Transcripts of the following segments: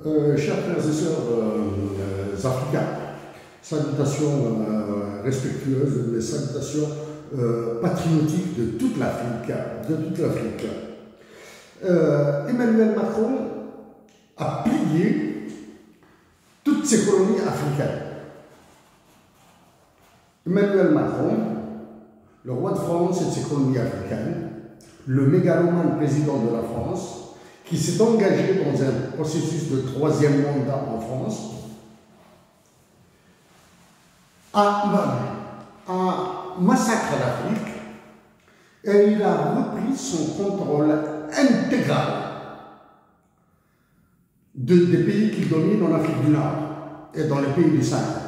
Chers frères et sœurs africains, salutations respectueuses, mais salutations patriotiques de toute l'Afrique. Emmanuel Macron a plié toutes ces colonies africaines. Emmanuel Macron, le roi de France et de ses colonies africaines, le mégalomane président de la France, qui s'est engagé dans un processus de troisième mandat en France, a massacré l'Afrique et il a repris son contrôle intégral des pays qui dominent en Afrique du Nord et dans les pays du Sahel.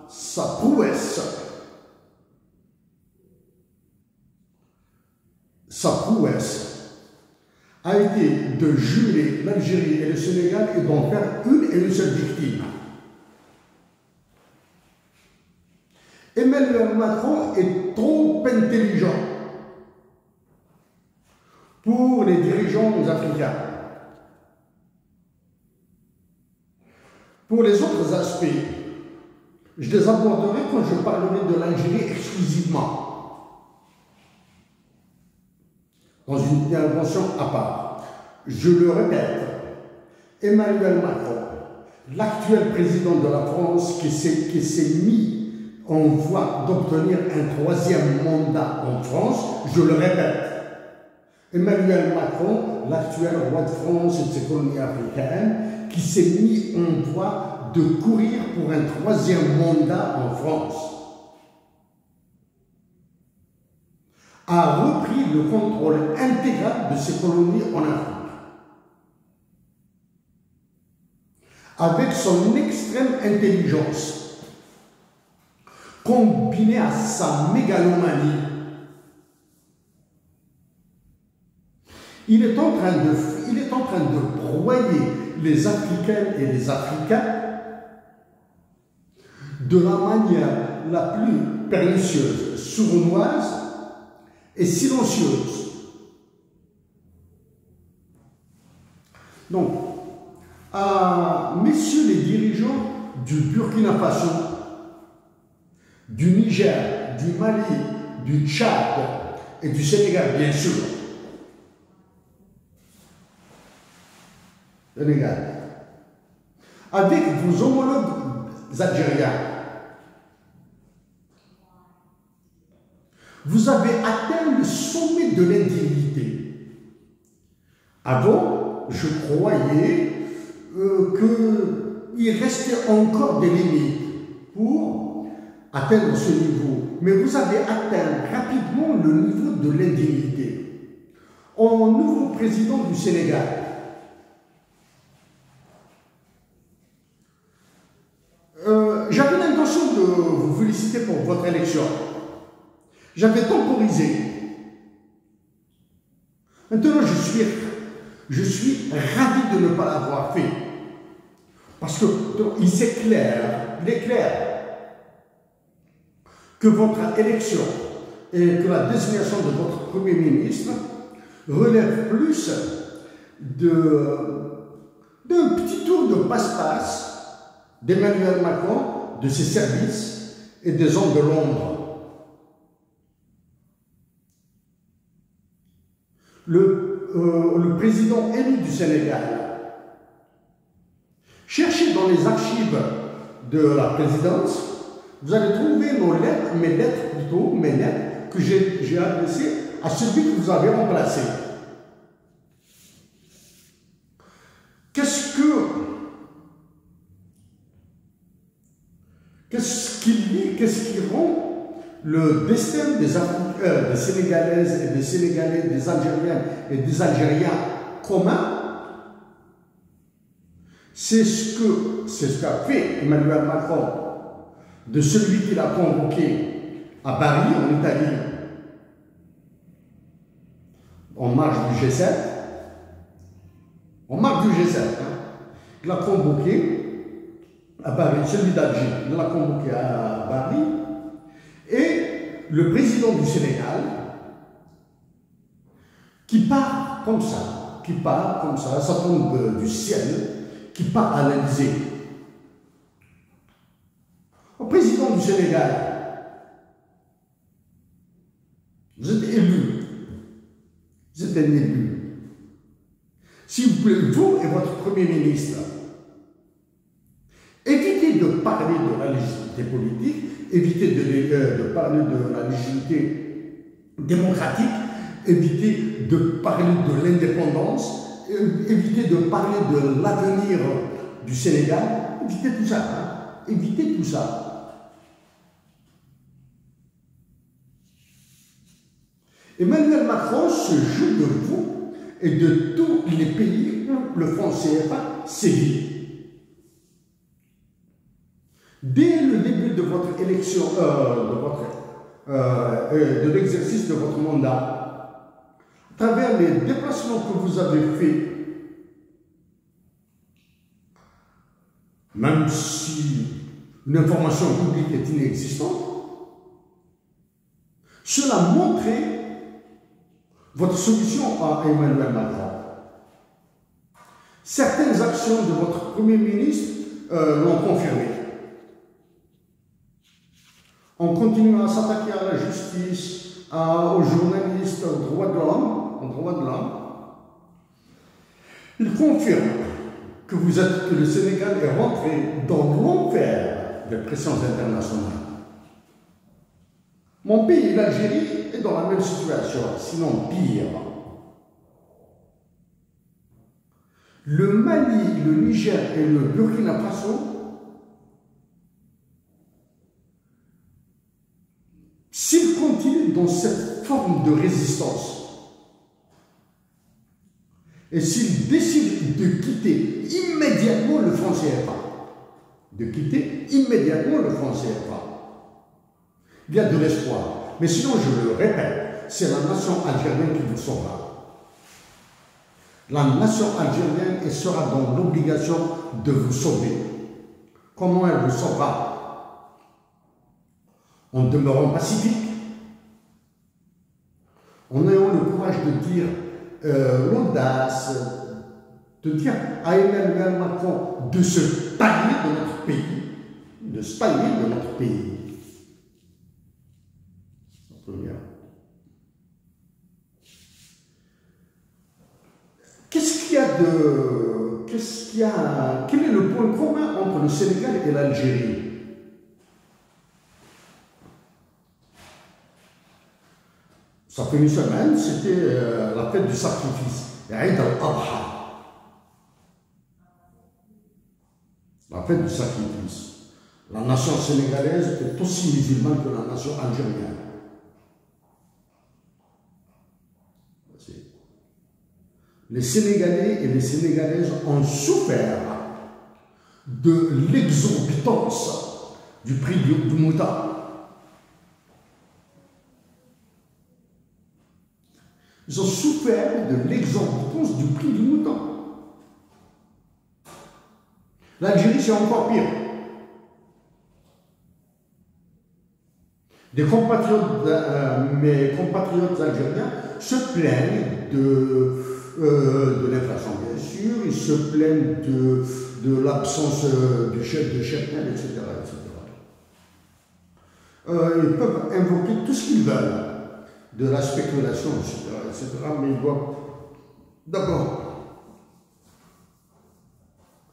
Sa prouesse a été de jumeler l'Algérie et le Sénégal et d'en faire une et une seule victime. Emmanuel Macron est trop intelligent pour les dirigeants africains. Pour les autres aspects, je les aborderai quand je parlerai de l'Algérie exclusivement, dans une intervention à part. Je le répète, Emmanuel Macron, l'actuel président de la France qui s'est mis en voie d'obtenir un troisième mandat en France, je le répète, Emmanuel Macron, l'actuel roi de France et de ses colonies africaines, qui s'est mis en voie de courir pour un troisième mandat en France, a repris le contrôle intégral de ses colonies en Afrique. Avec son extrême intelligence, combinée à sa mégalomanie, il est en train de broyer les Africaines et les Africains de la manière la plus pernicieuse, sournoise et silencieuse. Donc, à messieurs les dirigeants du Burkina Faso, du Niger, du Mali, du Tchad et du Sénégal, bien sûr. Sénégal. Avec vos homologues algériens, vous avez atteint le sommet de l'indignité. Avant, je croyais qu'il restait encore des limites pour atteindre ce niveau. Mais vous avez atteint rapidement le niveau de l'indignité. En nouveau président du Sénégal, j'avais l'intention de vous féliciter pour votre élection. J'avais temporisé. Maintenant, je suis ravi de ne pas l'avoir fait. Parce que il est clair que votre élection et que la désignation de votre Premier ministre relève plus d'un petit tour de passe-passe d'Emmanuel Macron, de ses services et des hommes de l'ombre. Le président élu du Sénégal, cherchez dans les archives de la présidence, vous allez trouver mes lettres que j'ai adressées à celui que vous avez remplacé. Qu'est-ce qui rend le destin des Sénégalaises et des Sénégalais, des Algériens et des Algériens commun? C'est ce qu'a fait Emmanuel Macron de celui qu'il a convoqué à Paris, en Italie, en marge du G7. En marge du G7, il l'a convoqué à Paris, celui d'Alger, il l'a convoqué à Paris, et le président du Sénégal, qui part comme ça, qui part comme ça tombe du ciel, qui part à l'Élysée. Au président du Sénégal, vous êtes élu. Vous êtes un élu. S'il vous plaît, vous et votre Premier ministre, évitez de parler de la légitimité politique, évitez de parler de la légitimité démocratique, évitez de parler de l'indépendance, évitez de parler de l'avenir du Sénégal, évitez tout ça. Hein? Évitez tout ça. Emmanuel Macron se joue de vous et de tous les pays où le franc CFA sévit. Dès le début de votre élection, de l'exercice de votre mandat, à travers les déplacements que vous avez faits, même si une information publique est inexistante, cela montrait votre solution à Emmanuel Macron. Certaines actions de votre Premier ministre l'ont confirmé. On continue à s'attaquer à la justice, aux journalistes, aux droits de l'homme. Il confirme que le Sénégal est rentré dans l'enfer des pressions internationales. Mon pays, l'Algérie, est dans la même situation, sinon pire. Le Mali, le Niger et le Burkina Faso s'ils continuent dans cette forme de résistance et s'ils décident de quitter immédiatement le franc CFA, il y a de l'espoir. Mais sinon, je le répète, c'est la nation algérienne qui vous sauvera. La nation algérienne elle sera dans l'obligation de vous sauver. Comment elle vous sauvera? En demeurant pacifique, en ayant le courage de dire l'audace, de dire à Emmanuel Macron de se tailler de notre pays, Quel est le point commun entre le Sénégal et l'Algérie? Ça fait une semaine, c'était la fête du sacrifice, Eid al-Adha. La fête du sacrifice. La nation sénégalaise est aussi musulmane que la nation algérienne. Les Sénégalais et les Sénégalaises ont souffert de l'exorbitance du prix du mouton. Ils ont souffert de l'exorbitance du prix du mouton. L'Algérie, c'est encore pire. Mes compatriotes algériens se plaignent de l'inflation, bien sûr, ils se plaignent de l'absence du chef de cheptel, etc. Ils peuvent invoquer tout ce qu'ils veulent, de la spéculation, etc. Mais ils doivent d'abord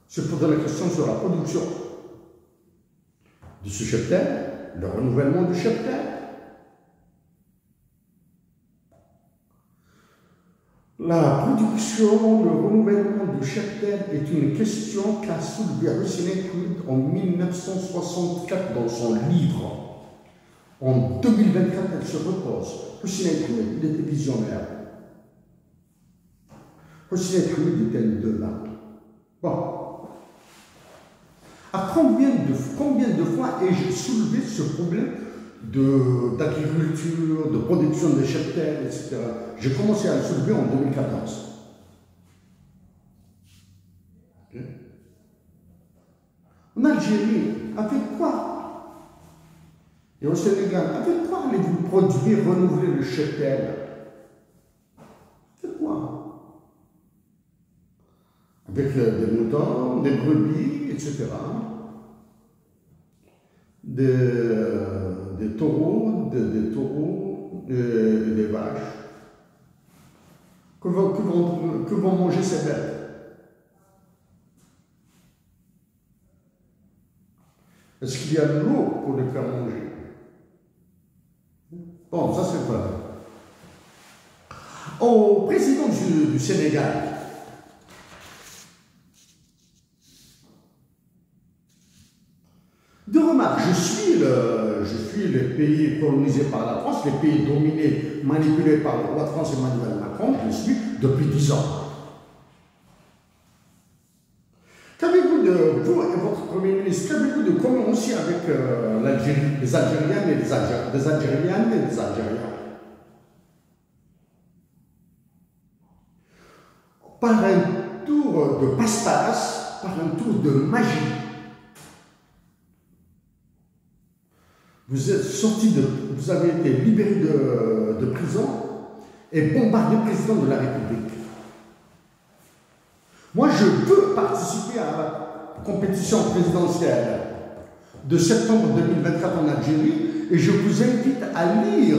se poser la question sur la production de ce cheptel, le renouvellement du cheptel. La production, le renouvellement du cheptel est une question qu'a soulevée Hussein Hamid en 1964 dans son livre. En 2024, elle se repose. Hussein Hamid, il était visionnaire. Hussein Hamid était de là. Bon. À combien de fois ai-je soulevé ce problème d'agriculture, de production de cheptel, etc. J'ai commencé à le soulever en 2014. En Algérie, avec quoi? Et au Sénégal, avec quoi allez-vous produire, renouveler le cheptel? Avec quoi? avec des moutons, des brebis, etc. Des taureaux, des vaches. Que vont manger ces bêtes? Est-ce qu'il y a de l'eau pour les faire manger? Bon, ça c'est vrai. Au président du Sénégal, de remarque, je suis les pays colonisés par la France, les pays dominés, manipulés par le roi de France Emmanuel Macron, je le suis depuis 10 ans. Qu'avez-vous de, vous et votre Premier ministre, qu'avez-vous de commun aussi avec l'Algérie, les Algériennes et les Algériennes et les Algériens? Par un tour de passe-passe, par un tour de magie, vous êtes sorti vous avez été libéré de prison et bombardé président de la République. Moi, je veux participer à la compétition présidentielle de septembre 2024 en Algérie et je vous invite à lire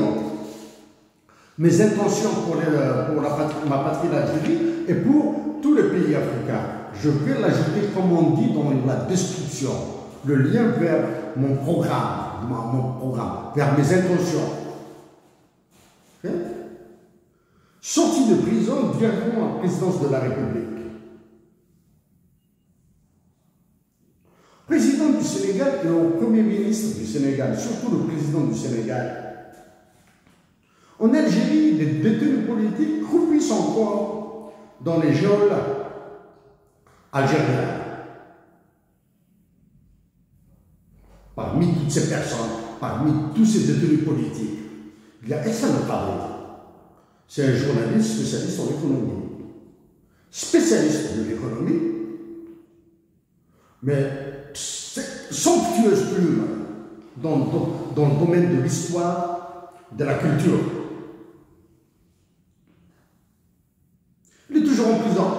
mes intentions pour ma patrie l'Algérie et pour tous les pays africains. Je vais l'ajouter, comme on dit dans la description, le lien vers mon programme, vers mes intentions. Okay? Sorti de prison, directement à la présidence de la République. Président du Sénégal et au Premier ministre du Sénégal, surtout le président du Sénégal. En Algérie, les détenus politiques croupissent encore dans les geôles algériennes. Parmi toutes ces personnes, parmi tous ces détenus politiques, il y a Essam Farid. C'est un journaliste spécialiste en économie. Spécialiste de l'économie, mais somptueuse plume dans le domaine de l'histoire, de la culture. Il est toujours en prison.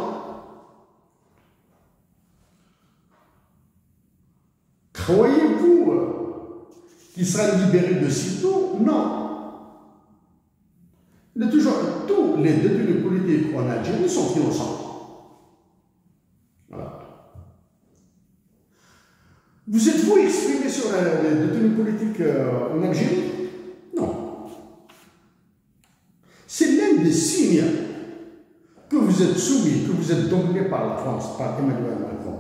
Croyez-vous qu'il sera libéré de sitôt? Non. Il est toujours, tous les détenus politiques en Algérie sont innocents. Voilà. Vous êtes-vous exprimé sur les détenus politiques en Algérie? Non. C'est l'un des signes que vous êtes soumis, que vous êtes dominé par la France, par Emmanuel Macron.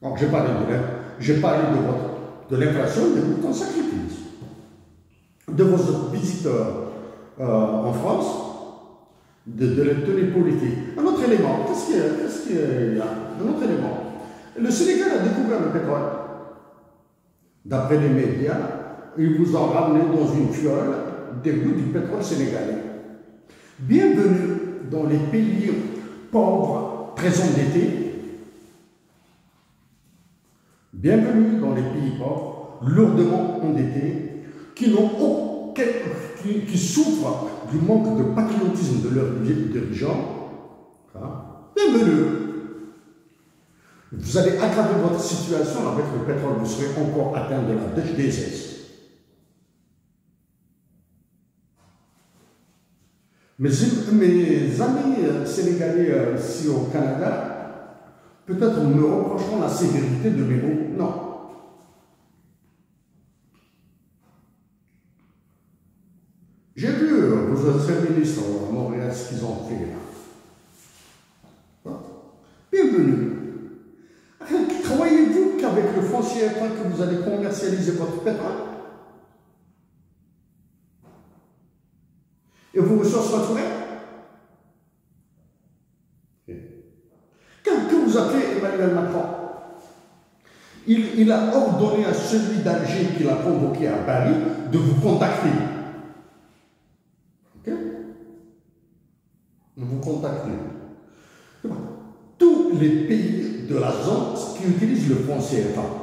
Donc j'ai parlé de l'inflation, de votre sacrifice, de vos visiteurs en France, de la tenue politique. Un autre élément, qu'est-ce qu'il y a? Un autre élément. Le Sénégal a découvert le pétrole. D'après les médias, ils vous ont ramené dans une fiole des bouts du pétrole sénégalais. Bienvenue dans les pays pauvres, très endettés. Bienvenue dans les pays pauvres, lourdement endettés, qui souffrent du manque de patriotisme de leurs dirigeants. Bienvenue. Vous allez aggraver votre situation avec le pétrole, vous serez encore atteint de la DSS. Mes amis sénégalais ici au Canada, peut-être me reprocheront la sévérité de mes mots. Non. J'ai vu vos anciens ministres à Montréal ce qu'ils ont fait là. Bienvenue. Croyez-vous qu'avec le franc CFA que vous allez commercialiser votre pétrole et vos ressources naturelles? Que vous a fait Emmanuel Macron? Il a ordonné à celui d'Alger qui l'a convoqué à Paris de vous contacter. Ok? De vous contacter. Tous les pays de la zone qui utilisent le franc CFA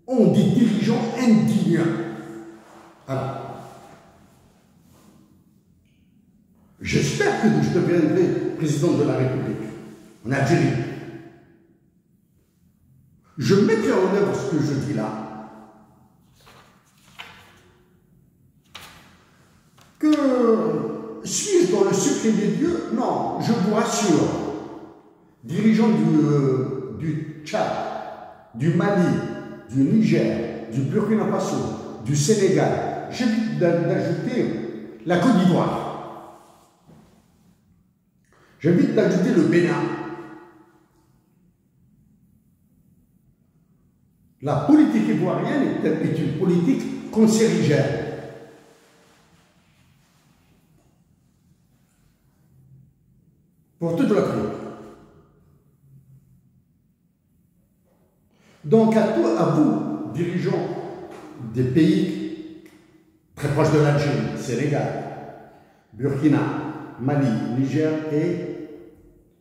ont des dirigeants indignes. Alors, j'espère que je deviendrai président de la République en Algérie. Je mettrai en œuvre ce que je dis là. Que suis-je dans le secret des dieux? Non, je vous rassure. Dirigeants du Tchad, du Mali, du Niger, du Burkina Faso, du Sénégal, j'évite d'ajouter la Côte d'Ivoire. J'évite d'ajouter le Bénin. La politique ivoirienne est une politique cancérigène. Pour toute l'Afrique. Donc à vous, dirigeants des pays très proches de l'Algérie, Sénégal, Burkina, Mali, Niger et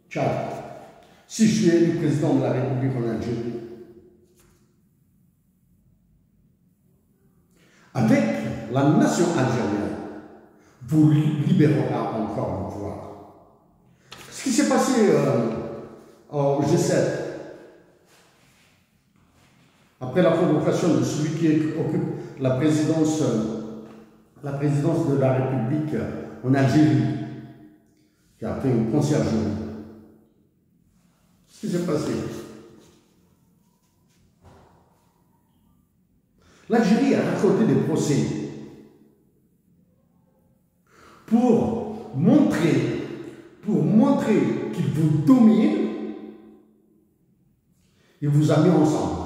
Tchad, si je suis élu président de la République en Algérie, avec la nation algérienne, vous libérera encore le pouvoir. Ce qui s'est passé au G7, après la convocation de celui qui occupe la présidence de la République en Algérie, qui a fait une conciergerie. Ce qui s'est passé. L'Algérie a raconté des procès pour montrer qu'il vous domine. Il vous a mis ensemble.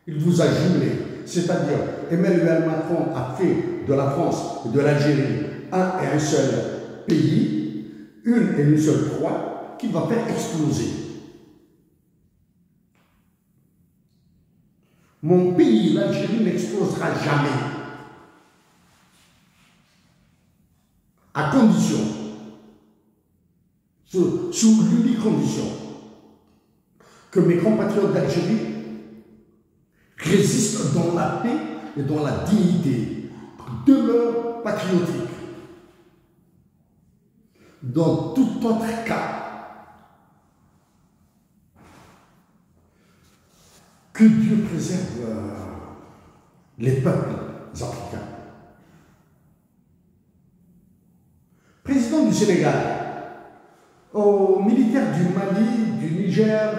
Il vous a jumelé. C'est-à-dire, Emmanuel Macron a fait de la France et de l'Algérie un et un seul pays, une et une seule croix, qui va faire exploser. Mon pays, l'Algérie, n'explosera jamais. À condition, sous l'unique condition, que mes compatriotes d'Algérie résistent dans la paix et dans la dignité, demeurent patriotiques. Dans tout autre cas, que Dieu préserve les peuples africains. Président du Sénégal, aux militaires du Mali, du Niger,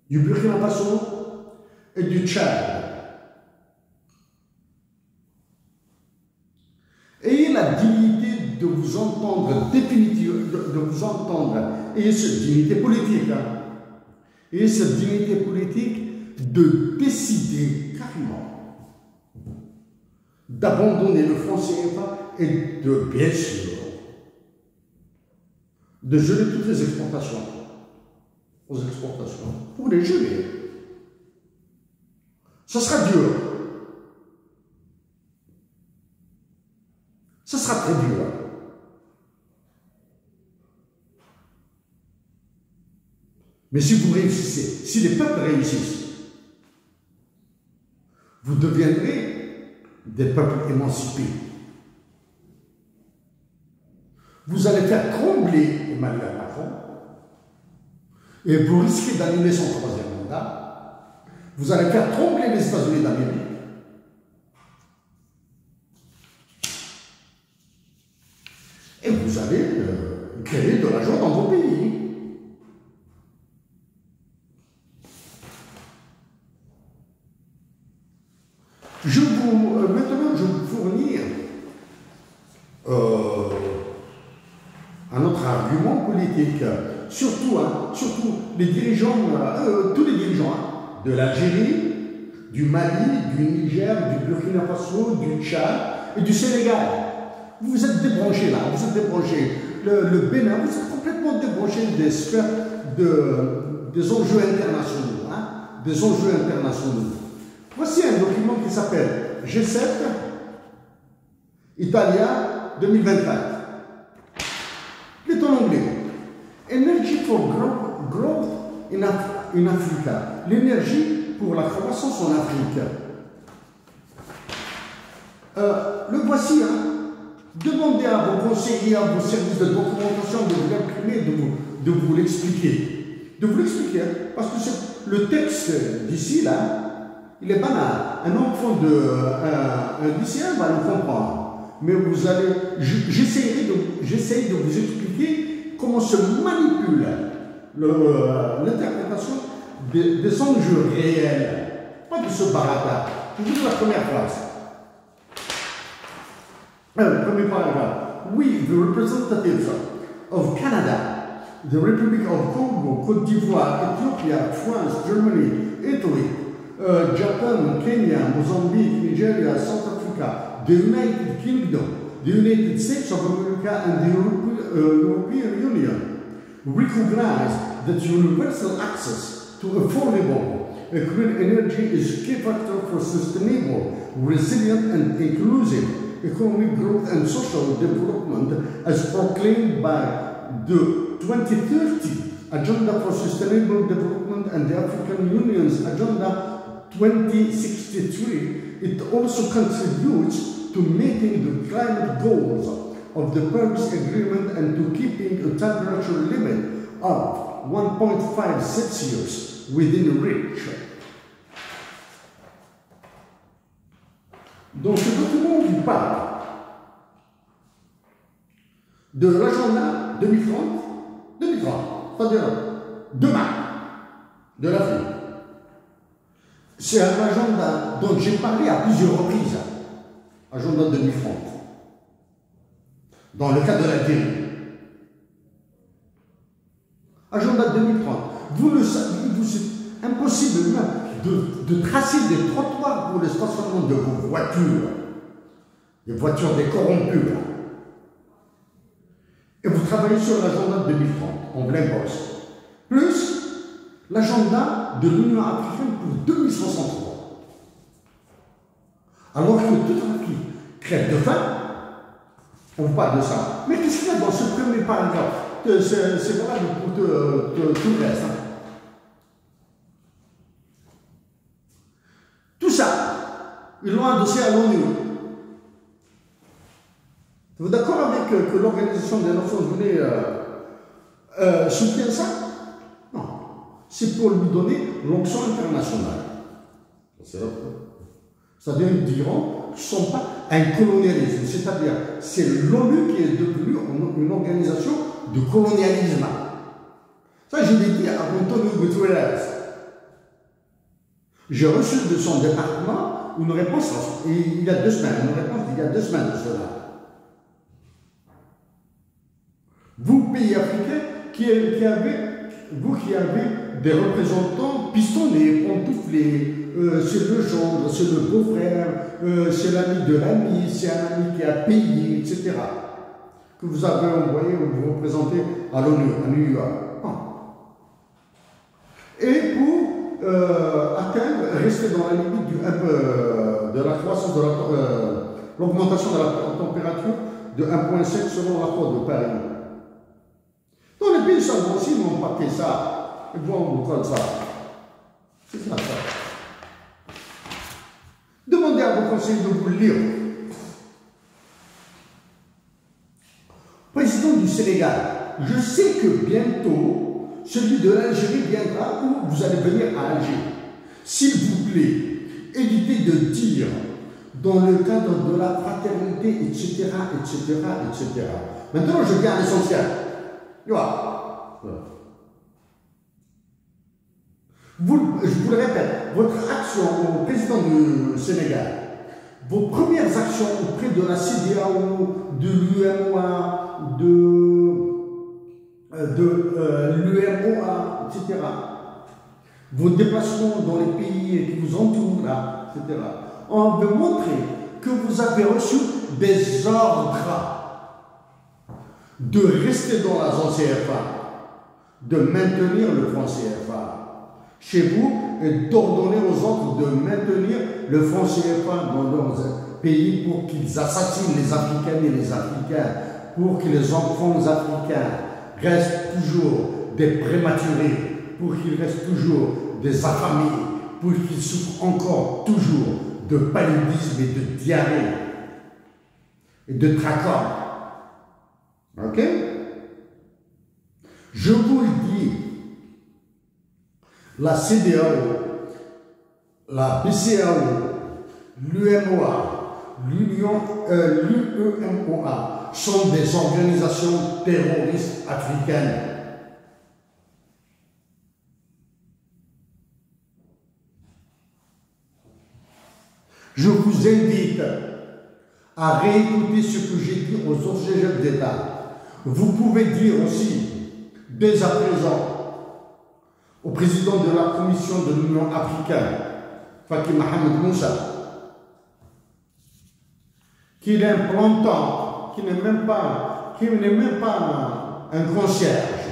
du Burkina Faso et du Tchad. Ayez la dignité de vous entendre définitivement, de vous entendre, ayez cette dignité politique, ayez cette dignité politique de décider carrément d'abandonner le franc CFA et de, bien sûr, de geler toutes les exportations aux exportations, pour les geler. Ça sera dur. Ça sera très dur. Mais si vous réussissez, si les peuples réussissent, vous deviendrez des peuples émancipés. Vous allez faire trembler Emmanuel Macron et vous risquez d'annuler son troisième mandat. Vous allez faire trembler les États-Unis d'Amérique. Et vous allez créer de la joie dans vos pays. Maintenant, je vais vous fournir un autre argument politique. Surtout les dirigeants, tous les dirigeants de l'Algérie, du Mali, du Niger, du Burkina Faso, du Tchad et du Sénégal. Vous vous êtes débranchés là, vous êtes débranchés. Le Bénin, vous êtes complètement débranchés des sphères des enjeux internationaux. Des enjeux internationaux. Voici un document qui s'appelle G7 Italia 2024. Il est en anglais. Energy for growth in Africa. L'énergie pour la croissance en Afrique. Le voici, hein. Demandez à vos conseillers, à vos services de documentation de vous l'imprimer, de vous l'expliquer. De vous l'expliquer, hein, parce que le texte d'ici, là, il est banal. Un enfant un lycéen va le comprendre. Mais vous allez, j'essaie de vous expliquer comment se manipule l'interprétation des enjeux réels, pas de ce baratin. Je vous dis la première phrase. Premier paragraphe. We, the representatives of Canada, the Republic of Congo, Côte d'Ivoire, Ethiopia, France, Germany, Italy, Japan, Kenya, Mozambique, Nigeria, South Africa, the United Kingdom, the United States of America, and the European Union recognize that universal access to affordable clean energy is a key factor for sustainable, resilient, and inclusive economic growth and social development as proclaimed by the 2030 Agenda for Sustainable Development and the African Union's Agenda 2063. It also contributes to meeting the climate goals of the Paris Agreement and to keeping a temperature limit of 1.5 Celsius within reach. Donc ce document vous parle de l'agenda 2030, c'est-à-dire demain, de l'avenir. C'est un agenda dont j'ai parlé à plusieurs reprises, agenda 2030, dans le cadre de la dérive. Agenda 2030, vous le savez, c'est impossible même de tracer des trottoirs pour le stationnement de vos voitures, des voitures des corrompus. Et vous travaillez sur l'agenda 2030, en plein poste. Plus l'agenda de l'Union africaine pour 2063. Alors que toute l'Afrique crève de faim, on parle de ça. Mais qu'est-ce qu'il y a dans ce premier paragraphe? C'est valable pour tout le reste. Hein. Tout ça, ils l'ont adossé à l'ONU. Vous êtes d'accord avec que l'Organisation des Nations Unies soutient ça? Non. C'est pour lui donner l'onction internationale. C'est-à-dire, ils diront qu'ils ne sont pas un colonialisme. C'est-à-dire, c'est l'ONU qui est devenue une organisation de colonialisme. Ça, je l'ai dit à Antonio Guterres. J'ai reçu de son département une réponse il y a 2 semaines, une réponse il y a 2 semaines de cela. Vous, pays africains, vous qui avez des représentants pistonnés, pantouflés, c'est le gendre, c'est le beau-frère, c'est l'ami de l'ami, c'est un ami qui a payé, etc. Que vous avez envoyé ou vous représentez à l'ONU, à New York. Et pour atteindre, rester dans la limite de la croissance, de l'augmentation de la température de 1,5 selon l'accord de Paris. Dans les pays avancés, ils n'ont pas fait ça. Ils vont faire ça. C'est ça. Demandez à vos conseillers de vous le lire. Président du Sénégal, je sais que bientôt, celui de l'Algérie viendra ou vous allez venir à Alger. S'il vous plaît, évitez de dire dans le cadre de la fraternité, etc., etc., etc. Maintenant, je viens à l'essentiel. Je vous le répète, votre action au président du Sénégal, vos premières actions auprès de la CEDEAO, de l'UMOA, de l'UMOA, etc., vos déplacements dans les pays qui vous entourent, là, etc., on veut montrer que vous avez reçu des ordres de rester dans la zone CFA, de maintenir le franc CFA chez vous et d'ordonner aux autres de maintenir le franc CFA dans leurs pays pour qu'ils assassinent les Africaines et les Africains, pour que les enfants africains restent toujours des prématurés, pour qu'ils restent toujours des affamés, pour qu'ils souffrent encore toujours de paludisme et de diarrhée. et de Tracom. Ok? Je vous le dis, la CEDEAO, la BCEAO, l'UEMOA, l'UEMOA sont des organisations terroristes africaines. Je vous invite à réécouter ce que j'ai dit aux autres chefs d'État. Vous pouvez dire aussi, dès à présent, au président de la Commission de l'Union africaine, Faki Mohamed Moussa, qu'il est un plantant, qui n'est même pas un concierge,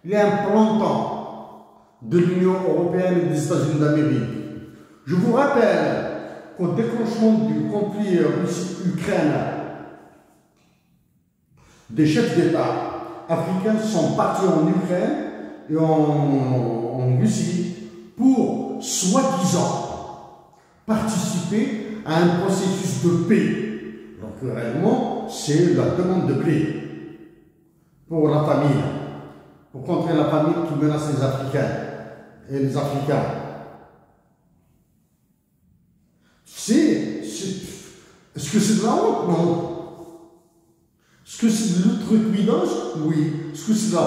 il est un plantant de l'Union européenne et des États-Unis d'Amérique. Je vous rappelle qu'au déclenchement du conflit Russie-Ukraine, des chefs d'État africains sont partis en Ukraine et en Russie pour, soi-disant, participer à un processus de paix. Donc réellement, c'est la demande de paix pour la famille, pour contrer la famille qui menace les Africains et les Africains. Est-ce que c'est de la honte? Non. Est-ce que c'est de l'outrecuidance? Oui. Est-ce que c'est de la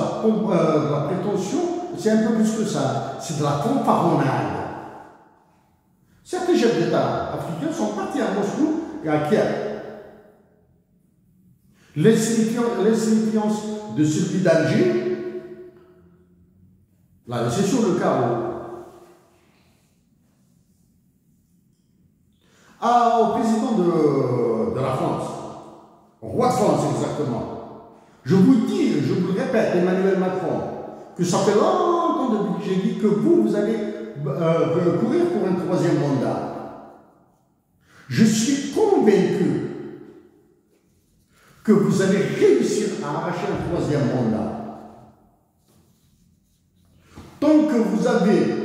prétention? C'est un peu plus que ça. C'est de la fanfaronnade. Certains chefs d'État africains sont partis à Moscou et à Kiev. L'insignifiance de celui d'Alger, là, c'est sur le carreau. Au président de la France, au roi de France exactement. Je vous dis, je vous le répète, Emmanuel Macron, que ça fait longtemps depuis que j'ai dit que vous allez courir pour un troisième mandat. Je suis convaincu que vous allez réussir à arracher un troisième mandat. Tant que vous avez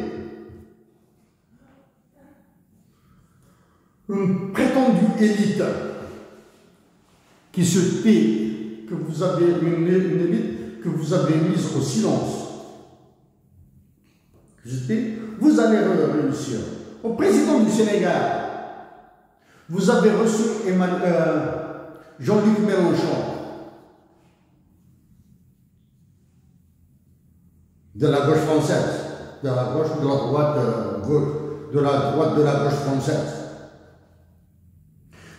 une prétendue élite qui se tait, que vous avez une élite que vous avez mise au silence, vous allez réussir. Au président du Sénégal, vous avez reçu Jean-Luc Mélenchon de la gauche française, de la gauche de la droite de la droite de la gauche française.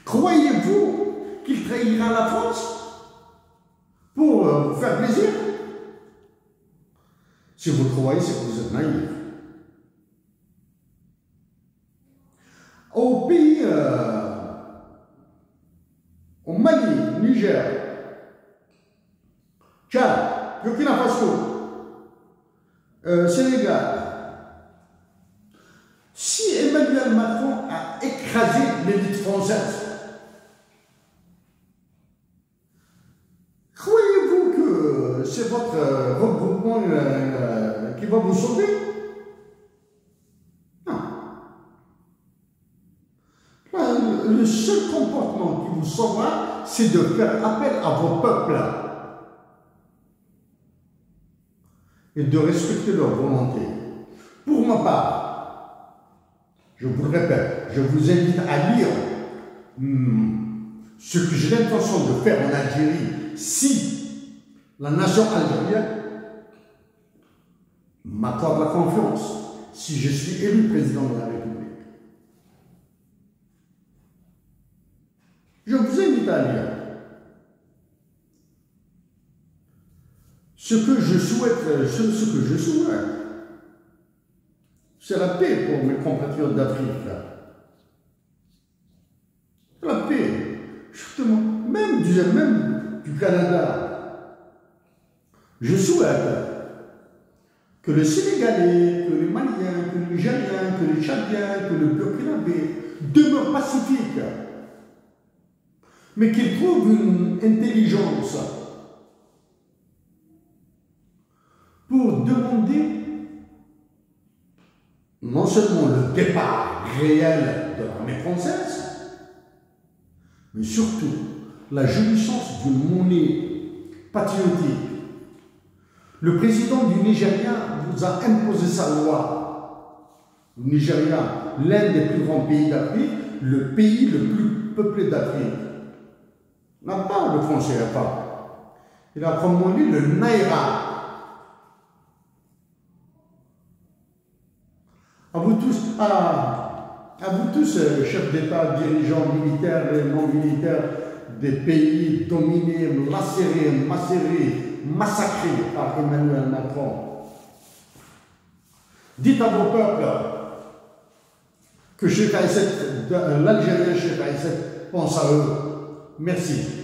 Croyez-vous qu'il trahira la France pour vous faire plaisir? Si vous le croyez, c'est que vous êtes naïf. Au pays, au Mali, Niger, Tchad, Burkina Faso, Sénégal, si Emmanuel Macron a écrasé l'élite française, croyez-vous que c'est votre regroupement qui va vous sauver? Non. Le seul comportement qui vous sauvera, c'est de faire appel à vos peuples et de respecter leur volonté. Pour ma part, je vous le répète, je vous invite à lire ce que j'ai l'intention de faire en Algérie si la nation algérienne m'accorde la confiance, si je suis élu président de la République. Je vous invite à lire. Ce que je souhaite, c'est la paix pour mes compatriotes d'Afrique. La paix, justement, même du Canada. Je souhaite que le Sénégalais, que le Malien, que le Nigérien, que le Tchadien, que le Burkinabé demeurent pacifiques, mais qu'ils trouvent une intelligence pour demander non seulement le départ réel de l'armée française, mais surtout la jouissance d'une monnaie patriotique. Le président du Nigeria vous a imposé sa loi. Le Nigeria, l'un des plus grands pays d'Afrique, le pays le plus peuplé d'Afrique, n'a pas le franc CFA. Il a promu le Naira. À vous tous, chefs d'État, dirigeants militaires et non militaires des pays dominés, lacérés, macérés, massacrés par Emmanuel Macron. Dites à vos peuples que l'Algérien Cheikh Aïssat pense à eux. Merci.